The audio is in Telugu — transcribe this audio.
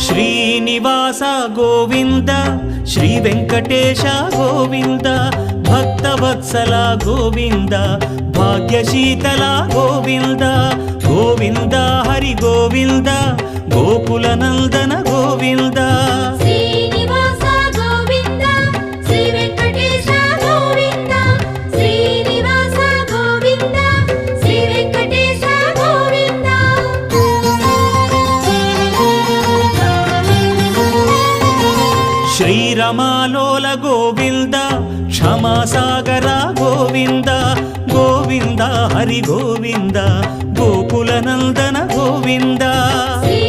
శ్రీనివాస గోవింద శ్రీ వెంకటేశ గోవింద భక్తవత్సల గోవింద భాగ్యశీతల గోవింద గోవింద హరి గోవింద గోకుల నందన గోవింద శ్రీనివాస గోవింద శ్రీ వెంకటేశ గోవింద శ్రీనివాస గోవింద శ్రీ వెంకటేశ గోవింద శ్రీరమాలోల గోవింద క్షమాసాగర గోవింద గోవింద హరి గోవింద గోకుల నందన గోవింద శ్రీ